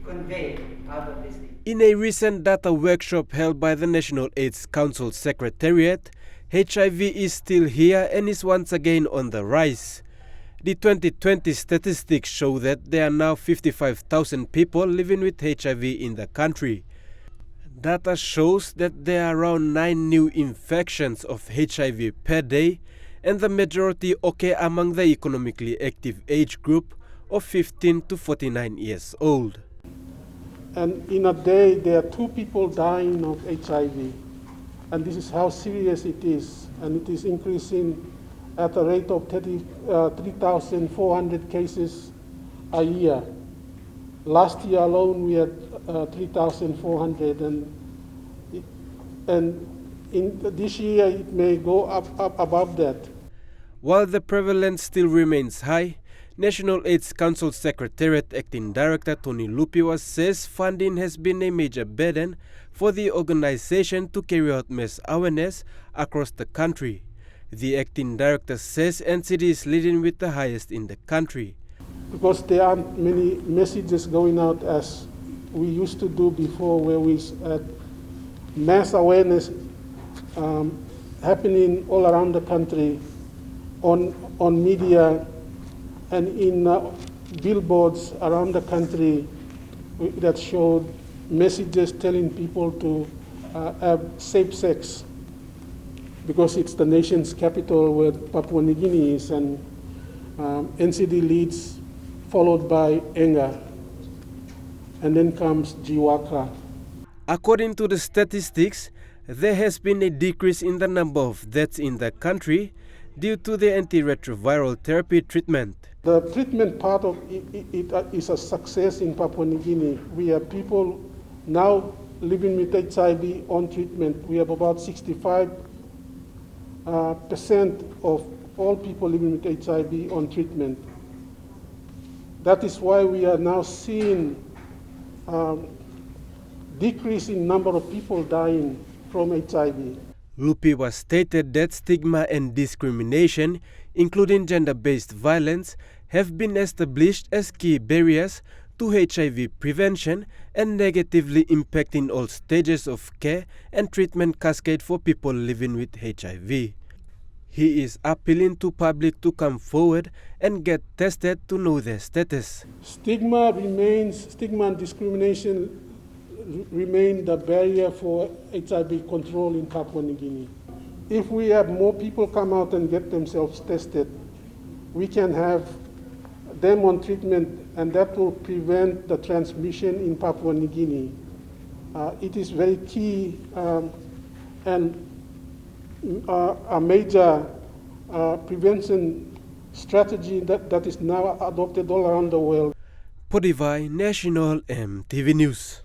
convey out of this. In a recent data workshop held by the National AIDS Council Secretariat, HIV is still here and is once again on the rise. The 2020 statistics show that there are now 55,000 people living with HIV in the country. Data shows that there are around 9 new infections of HIV per day, and the majority occur among the economically active age group of 15 to 49 years old. And in a day, there are 2 people dying of HIV. And this is how serious it is. And it is increasing at a rate of 3,400 cases a year. Last year alone, we had 3,400. And in this year, it may go up above that. While the prevalence still remains high, National AIDS Council Secretariat Acting Director Tony Lupiwa says funding has been a major burden for the organization to carry out mass awareness across the country. The Acting Director says NCD is leading with the highest in the country. Because there aren't many messages going out as we used to do before, where we had mass awareness happening all around the country on media and in billboards around the country that showed messages telling people to have safe sex, because it's the nation's capital where Papua New Guinea is, and NCD leads, followed by Enga, and then comes Jiwaka. According to the statistics, there has been a decrease in the number of deaths in the country due to the antiretroviral therapy treatment. The treatment part of it is a success in Papua New Guinea. We have people now living with HIV on treatment. We have about 65% of all people living with HIV on treatment. That is why we are now seeing decrease in number of people dying from HIV. Lupiwa stated that stigma and discrimination, including gender-based violence, have been established as key barriers to HIV prevention and negatively impacting all stages of care and treatment cascade for people living with HIV. He is appealing to public to come forward and get tested to know their status. Stigma and discrimination remain the barrier for HIV control in Papua New Guinea. If we have more people come out and get themselves tested, we can have them on treatment, and that will prevent the transmission in Papua New Guinea. It is very key and a major prevention strategy that is now adopted all around the world. Podivai, National EMTV News.